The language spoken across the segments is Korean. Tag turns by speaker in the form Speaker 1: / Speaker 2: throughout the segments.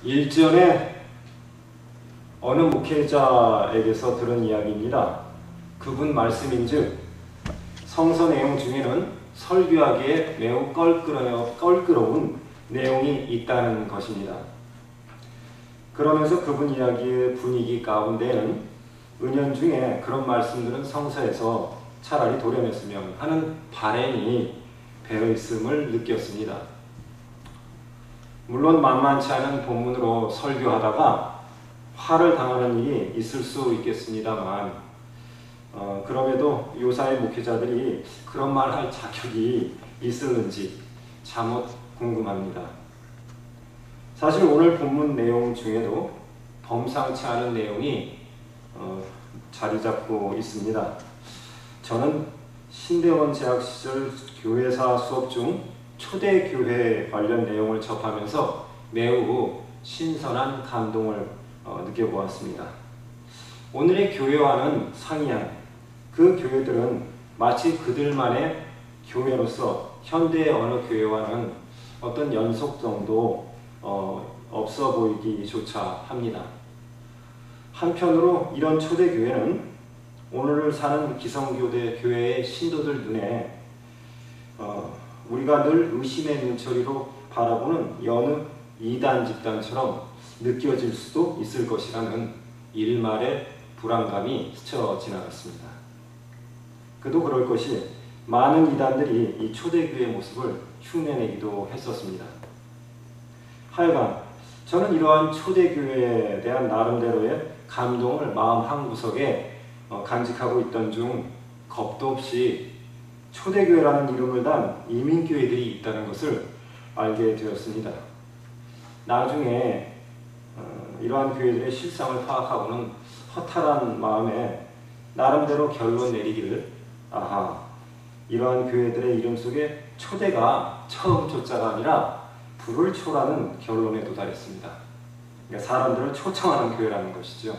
Speaker 1: 일전에 어느 목회자에게서 들은 이야기입니다. 그분 말씀인즉 성서 내용 중에는 설교하기에 매우 껄끄러운 내용이 있다는 것입니다. 그러면서 그분 이야기의 분위기 가운데는 은연중에 그런 말씀들은 성서에서 차라리 도려냈으면 하는 바람이 배어있음을 느꼈습니다. 물론 만만치 않은 본문으로 설교하다가 화를 당하는 일이 있을 수 있겠습니다만 그럼에도 요사의 목회자들이 그런 말 할 자격이 있을는지 참으로 궁금합니다. 사실 오늘 본문 내용 중에도 범상치 않은 내용이 자리 잡고 있습니다. 저는 신대원 재학 시절 교회사 수업 중 초대교회 관련 내용을 접하면서 매우 신선한 감동을 느껴보았습니다. 오늘의 교회와는 상이한 그 교회들은 마치 그들만의 교회로서 현대의 어느 교회와는 어떤 연속성도 없어 보이기조차 합니다. 한편으로 이런 초대교회는 오늘을 사는 기성교대 교회의 신도들 눈에 우리가 늘 의심의 눈초리로 바라보는 여느 이단 집단처럼 느껴질 수도 있을 것이라는 일말의 불안감이 스쳐 지나갔습니다. 그도 그럴 것이 많은 이단들이 이 초대교회의 모습을 흉내내기도 했었습니다. 하여간 저는 이러한 초대교회에 대한 나름대로의 감동을 마음 한구석에 간직하고 있던 중 겁도 없이 초대교회라는 이름을 단 이민교회들이 있다는 것을 알게 되었습니다. 나중에 이러한 교회들의 실상을 파악하고는 허탈한 마음에 나름대로 결론 내리기를 이러한 교회들의 이름 속에 초대가 처음 초자가 아니라 불을 초라는 결론에 도달했습니다. 그러니까 사람들을 초청하는 교회라는 것이죠.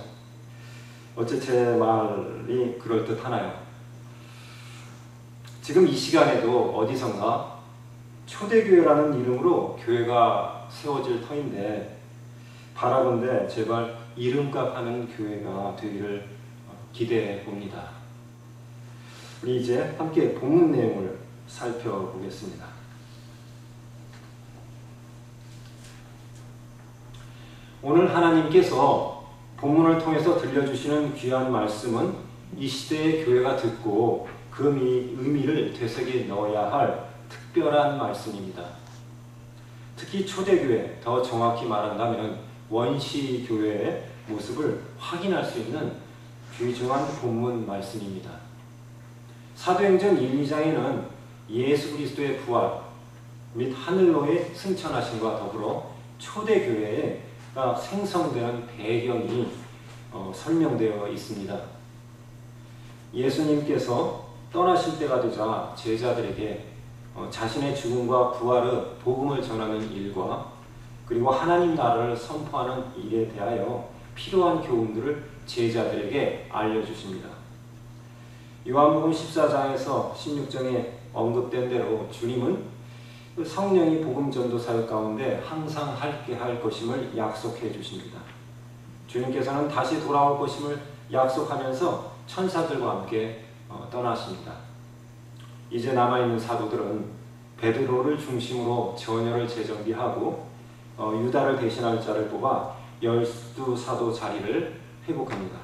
Speaker 1: 어째 제 말이 그럴듯하나요? 지금 이 시간에도 어디선가 초대교회라는 이름으로 교회가 세워질 터인데 바라건대 제발 이름값 하는 교회가 되기를 기대해 봅니다. 우리 이제 함께 본문 내용을 살펴보겠습니다. 오늘 하나님께서 본문을 통해서 들려주시는 귀한 말씀은 이 시대의 교회가 듣고 그 의미를 되새겨 넣어야 할 특별한 말씀입니다. 특히 초대교회, 더 정확히 말한다면 원시교회의 모습을 확인할 수 있는 귀중한 본문 말씀입니다. 사도행전 1, 2장에는 예수 그리스도의 부활 및 하늘로의 승천하심과 더불어 초대교회가 생성되는 배경이 설명되어 있습니다. 예수님께서 떠나실 때가 되자 제자들에게 자신의 죽음과 부활의 복음을 전하는 일과 그리고 하나님 나라를 선포하는 일에 대하여 필요한 교훈들을 제자들에게 알려주십니다. 요한복음 14장에서 16장에 언급된 대로 주님은 성령이 복음 전도 사역 가운데 항상 함께 할 것임을 약속해 주십니다. 주님께서는 다시 돌아올 것임을 약속하면서 천사들과 함께 떠나십니다. 이제 남아있는 사도들은 베드로를 중심으로 전열을 재정비하고 유다를 대신할 자를 뽑아 12사도 자리를 회복합니다.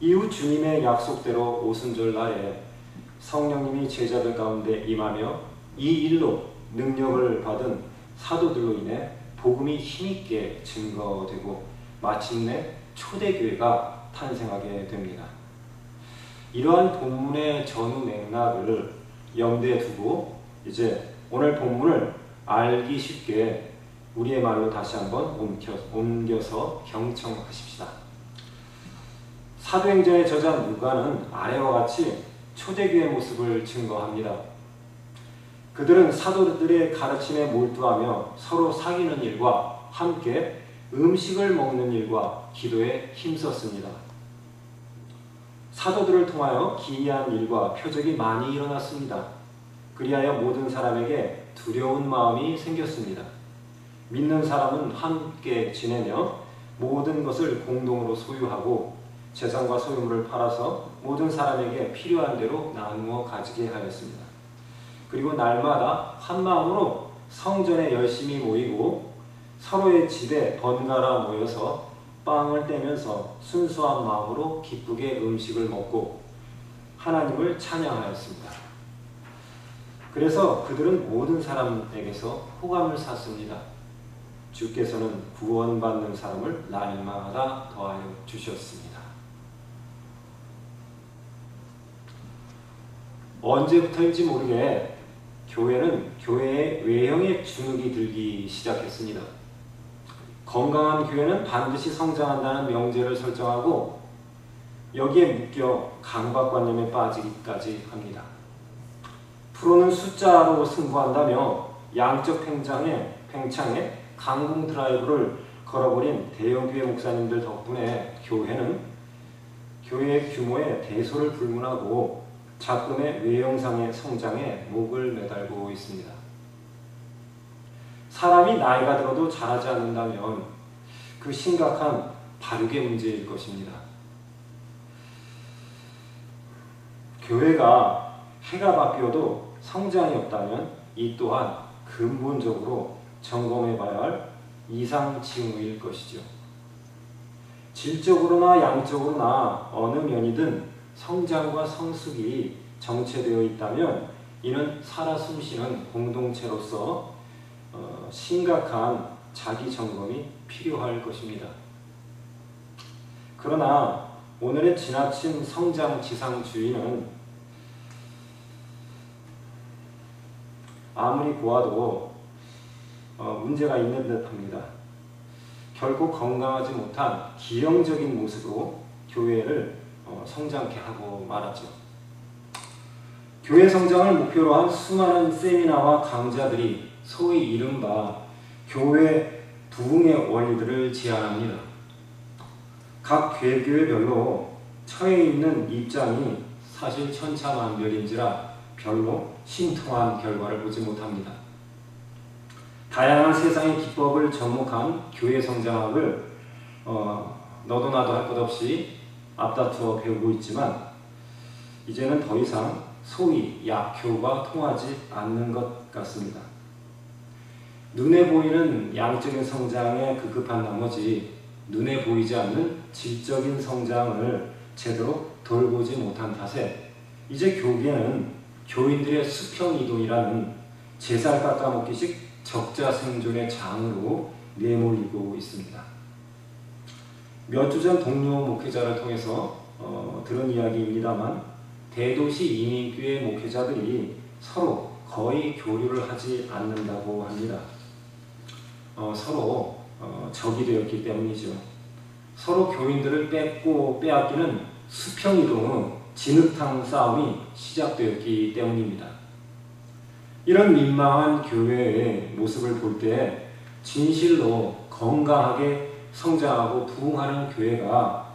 Speaker 1: 이후 주님의 약속대로 오순절 날에 성령님이 제자들 가운데 임하며 이 일로 능력을 받은 사도들로 인해 복음이 힘있게 증거되고 마침내 초대교회가 탄생하게 됩니다. 이러한 본문의 전후 맥락을 염두에 두고 이제 오늘 본문을 알기 쉽게 우리의 말로 다시 한번 옮겨서 경청하십시다. 사도행전의 저자 누가는 아래와 같이 초대교회 모습을 증거합니다. 그들은 사도들의 가르침에 몰두하며 서로 사귀는 일과 함께 음식을 먹는 일과 기도에 힘썼습니다. 사도들을 통하여 기이한 일과 표적이 많이 일어났습니다. 그리하여 모든 사람에게 두려운 마음이 생겼습니다. 믿는 사람은 함께 지내며 모든 것을 공동으로 소유하고 재산과 소유물을 팔아서 모든 사람에게 필요한 대로 나누어 가지게 하였습니다. 그리고 날마다 한 마음으로 성전에 열심히 모이고 서로의 집에 번갈아 모여서 빵을 떼면서 순수한 마음으로 기쁘게 음식을 먹고 하나님을 찬양하였습니다. 그래서 그들은 모든 사람에게서 호감을 샀습니다. 주께서는 구원받는 사람을 날마다 더하여 주셨습니다. 언제부터인지 모르게 교회는 교회의 외형에 주눅이 들기 시작했습니다. 건강한 교회는 반드시 성장한다는 명제를 설정하고 여기에 묶여 강박관념에 빠지기까지 합니다. 프로는 숫자로 승부한다며 양적 팽창에 강공 드라이브를 걸어버린 대형교회 목사님들 덕분에 교회는 교회의 규모에 대소를 불문하고 자금의 외형상의 성장에 목을 매달고 있습니다. 사람이 나이가 들어도 자라지 않는다면 그 심각한 발육의 문제일 것입니다. 교회가 해가 바뀌어도 성장이 없다면 이 또한 근본적으로 점검해봐야 할 이상 징후일 것이죠. 질적으로나 양적으로나 어느 면이든 성장과 성숙이 정체되어 있다면 이는 살아 숨쉬는 공동체로서 심각한 자기 점검이 필요할 것입니다. 그러나 오늘의 지나친 성장 지상주의는 아무리 보아도 문제가 있는 듯합니다. 결코 건강하지 못한 기형적인 모습으로 교회를 성장케 하고 말았죠. 교회 성장을 목표로 한 수많은 세미나와 강좌들이 소위 이른바 교회 부흥의 원리들을 제안합니다. 각 개교회별로 처해 있는 입장이 사실 천차만별인지라 별로 신통한 결과를 보지 못합니다. 다양한 세상의 기법을 접목한 교회 성장학을 너도 나도 할 것 없이 앞다투어 배우고 있지만 이제는 더 이상 소위 약효가 통하지 않는 것 같습니다. 눈에 보이는 양적인 성장에 급급한 나머지 눈에 보이지 않는 질적인 성장을 제대로 돌보지 못한 탓에 이제 교계는 교인들의 수평이동이라는 제살 깎아먹기식 적자생존의 장으로 내몰리고 있습니다. 몇 주 전 동료 목회자를 통해서 들은 이야기입니다만 대도시 이민교회 목회자들이 서로 거의 교류를 하지 않는다고 합니다. 서로 적이 되었기 때문이죠. 서로 교인들을 뺏고 빼앗기는 수평이동의 진흙탕 싸움이 시작되었기 때문입니다. 이런 민망한 교회의 모습을 볼 때 진실로 건강하게 성장하고 부흥하는 교회가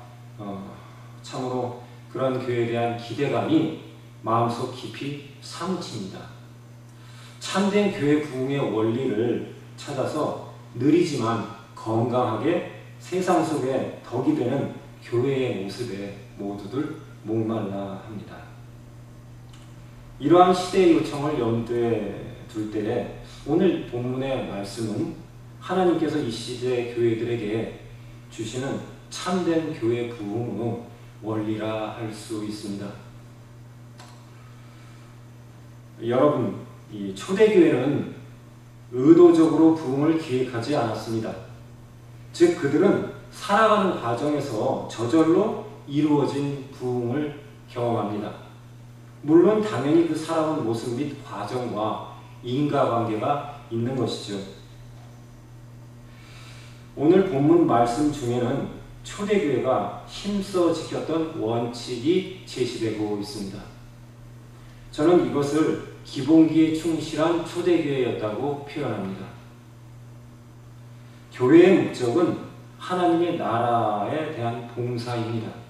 Speaker 1: 참으로 그런 교회에 대한 기대감이 마음속 깊이 사무칩니다. 참된 교회 부흥의 원리를 찾아서 느리지만 건강하게 세상 속에 덕이 되는 교회의 모습에 모두들 목말라 합니다. 이러한 시대의 요청을 염두에 둘 때 오늘 본문의 말씀은 하나님께서 이 시대 교회들에게 주시는 참된 교회 부흥의 원리라 할 수 있습니다. 여러분, 이 초대교회는 의도적으로 부흥을 기획하지 않았습니다. 즉 그들은 살아가는 과정에서 저절로 이루어진 부흥을 경험합니다. 물론 당연히 그 살아온 모습 및 과정과 인과관계가 있는 것이죠. 오늘 본문 말씀 중에는 초대교회가 힘써 지켰던 원칙이 제시되고 있습니다. 저는 이것을 기본기에 충실한 초대교회였다고 표현합니다. 교회의 목적은 하나님의 나라에 대한 봉사입니다.